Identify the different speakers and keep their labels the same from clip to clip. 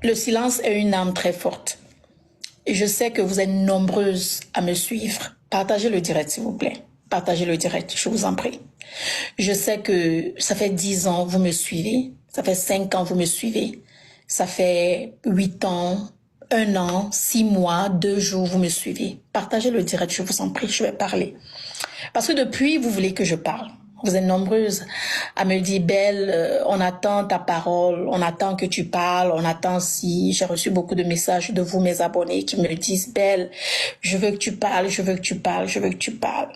Speaker 1: Le silence est une arme très forte. Et je sais que vous êtes nombreuses à me suivre. Partagez le direct, s'il vous plaît. Partagez le direct, je vous en prie. Je sais que ça fait 10 ans, vous me suivez. Ça fait 5 ans, vous me suivez. Ça fait 8 ans, 1 an, 6 mois, 2 jours, vous me suivez. Partagez le direct, je vous en prie, je vais parler. Parce que depuis, vous voulez que je parle. Vous êtes nombreuses à me dire, Belle, on attend ta parole, on attend que tu parles, on attend si... J'ai reçu beaucoup de messages de vous, mes abonnés, qui me disent, Belle, je veux que tu parles, je veux que tu parles, je veux que tu parles.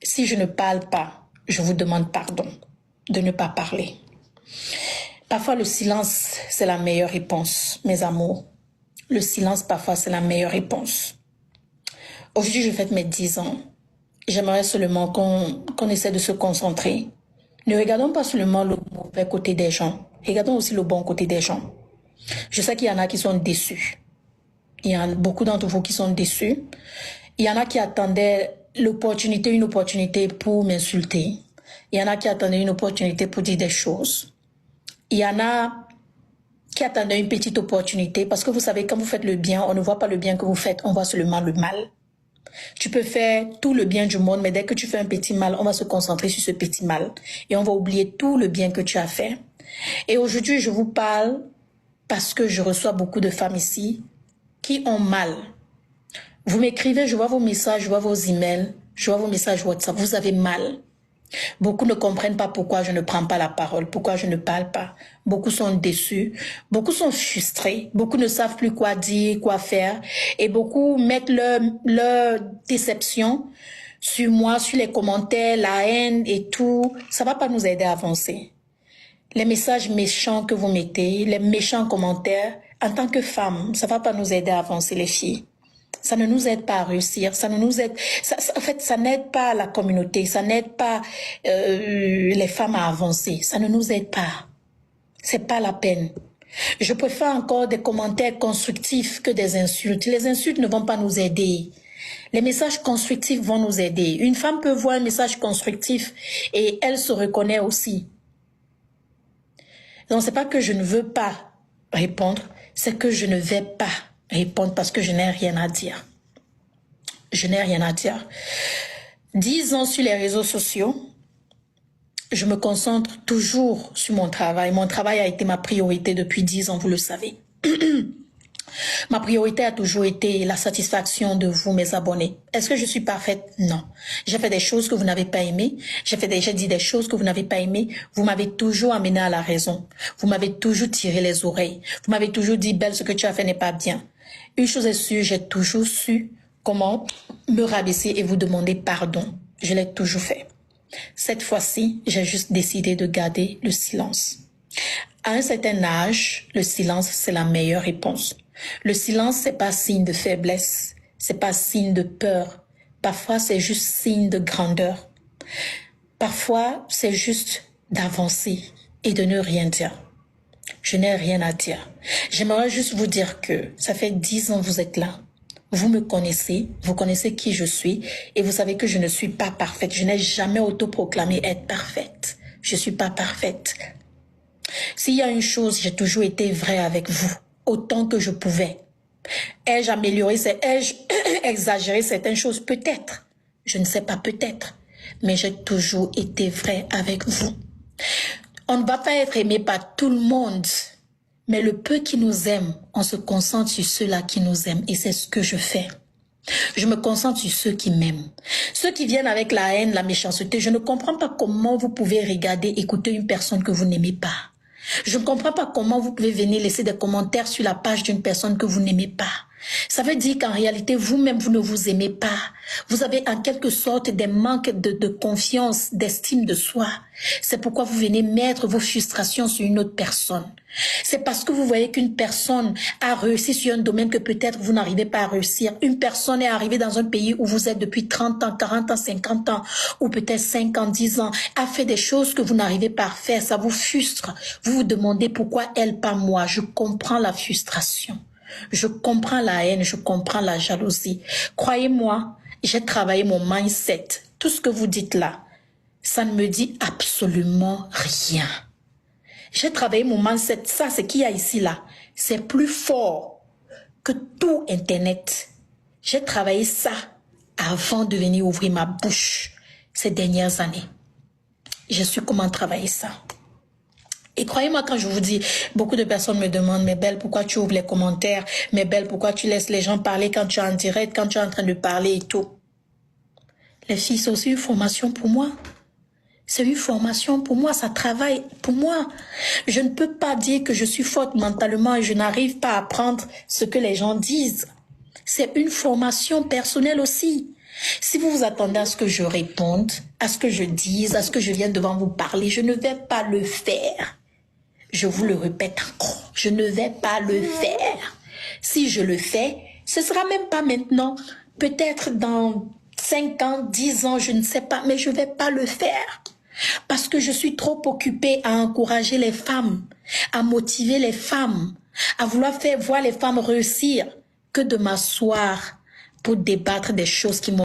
Speaker 1: Si je ne parle pas, je vous demande pardon de ne pas parler. Parfois, le silence, c'est la meilleure réponse, mes amours. Le silence, parfois, c'est la meilleure réponse. Aujourd'hui, je fête mes 10 ans. J'aimerais seulement qu'on essaie de se concentrer. Ne regardons pas seulement le mauvais côté des gens. Regardons aussi le bon côté des gens. Je sais qu'il y en a qui sont déçus. Il y a beaucoup d'entre vous qui sont déçus. Il y en a qui attendaient une opportunité pour m'insulter. Il y en a qui attendaient une opportunité pour dire des choses. Il y en a qui attendaient une petite opportunité parce que vous savez, quand vous faites le bien, on ne voit pas le bien que vous faites, on voit seulement le mal. Tu peux faire tout le bien du monde, mais dès que tu fais un petit mal, on va se concentrer sur ce petit mal et on va oublier tout le bien que tu as fait. Et aujourd'hui, je vous parle parce que je reçois beaucoup de femmes ici qui ont mal. Vous m'écrivez, je vois vos messages, je vois vos emails, je vois vos messages WhatsApp, vous avez mal. Beaucoup ne comprennent pas pourquoi je ne prends pas la parole, pourquoi je ne parle pas. Beaucoup sont déçus, beaucoup sont frustrés, beaucoup ne savent plus quoi dire, quoi faire. Et beaucoup mettent leur déception sur moi, sur les commentaires, la haine et tout. Ça va pas nous aider à avancer. Les messages méchants que vous mettez, les méchants commentaires, en tant que femme, ça va pas nous aider à avancer, les filles. Ça ne nous aide pas à réussir, ça ne nous aide, en fait, ça n'aide pas la communauté, ça n'aide pas les femmes à avancer, ça ne nous aide pas. C'est pas la peine. Je préfère encore des commentaires constructifs que des insultes. Les insultes ne vont pas nous aider. Les messages constructifs vont nous aider. Une femme peut voir un message constructif et elle se reconnaît aussi. Donc, c'est pas que je ne veux pas répondre, c'est que je ne vais pas répondre parce que je n'ai rien à dire. Je n'ai rien à dire. 10 ans sur les réseaux sociaux, je me concentre toujours sur mon travail. Mon travail a été ma priorité depuis 10 ans, vous le savez. Ma priorité a toujours été la satisfaction de vous, mes abonnés. Est-ce que je suis parfaite? Non. J'ai fait des choses que vous n'avez pas aimées. J'ai dit des choses que vous n'avez pas aimées. Vous m'avez toujours amené à la raison. Vous m'avez toujours tiré les oreilles. Vous m'avez toujours dit, Belle, ce que tu as fait n'est pas bien. Une chose est sûre, j'ai toujours su comment me rabaisser et vous demander pardon. Je l'ai toujours fait. Cette fois-ci, j'ai juste décidé de garder le silence. À un certain âge, le silence, c'est la meilleure réponse. Le silence, c'est pas signe de faiblesse, c'est pas signe de peur. Parfois, c'est juste signe de grandeur. Parfois, c'est juste d'avancer et de ne rien dire. Je n'ai rien à dire. J'aimerais juste vous dire que ça fait 10 ans que vous êtes là. Vous me connaissez, vous connaissez qui je suis et vous savez que je ne suis pas parfaite. Je n'ai jamais autoproclamé être parfaite. Je suis pas parfaite. S'il y a une chose, j'ai toujours été vraie avec vous, autant que je pouvais. Ai-je amélioré, ai-je exagéré certaines choses? Peut-être. Je ne sais pas, peut-être. Mais j'ai toujours été vraie avec vous. On ne va pas être aimé par tout le monde. Mais le peu qui nous aime, on se concentre sur ceux-là qui nous aiment. Et c'est ce que je fais. Je me concentre sur ceux qui m'aiment. Ceux qui viennent avec la haine, la méchanceté, je ne comprends pas comment vous pouvez regarder, écouter une personne que vous n'aimez pas. Je ne comprends pas comment vous pouvez venir laisser des commentaires sur la page d'une personne que vous n'aimez pas. Ça veut dire qu'en réalité, vous-même, vous ne vous aimez pas. Vous avez en quelque sorte des manques de confiance, d'estime de soi. C'est pourquoi vous venez mettre vos frustrations sur une autre personne. C'est parce que vous voyez qu'une personne a réussi sur un domaine que peut-être vous n'arrivez pas à réussir. Une personne est arrivée dans un pays où vous êtes depuis 30 ans, 40 ans, 50 ans, ou peut-être 5 ans, 10 ans, a fait des choses que vous n'arrivez pas à faire. Ça vous frustre. Vous vous demandez pourquoi elle, pas moi. Je comprends la frustration. Je comprends la haine, je comprends la jalousie. Croyez-moi, j'ai travaillé mon mindset. Tout ce que vous dites là, ça ne me dit absolument rien. J'ai travaillé mon mindset. Ça, ce qu'il y a ici, là, c'est plus fort que tout Internet. J'ai travaillé ça avant de venir ouvrir ma bouche ces dernières années. Je suis comment travailler ça. Et croyez-moi quand je vous dis, beaucoup de personnes me demandent, mais Belle, pourquoi tu ouvres les commentaires? Mais Belle, pourquoi tu laisses les gens parler quand tu es en direct, quand tu es en train de parler et tout? Les filles, c'est aussi une formation pour moi. C'est une formation pour moi, ça travaille pour moi. Je ne peux pas dire que je suis forte mentalement et je n'arrive pas à apprendre ce que les gens disent. C'est une formation personnelle aussi. Si vous vous attendez à ce que je réponde, à ce que je dise, à ce que je vienne devant vous parler, je ne vais pas le faire. Je vous le répète encore, je ne vais pas le faire. Si je le fais, ce sera même pas maintenant. Peut-être dans 5 ans, 10 ans, je ne sais pas, mais je ne vais pas le faire. Parce que je suis trop occupée à encourager les femmes, à motiver les femmes, à vouloir faire voir les femmes réussir, que de m'asseoir pour débattre des choses qui m'ont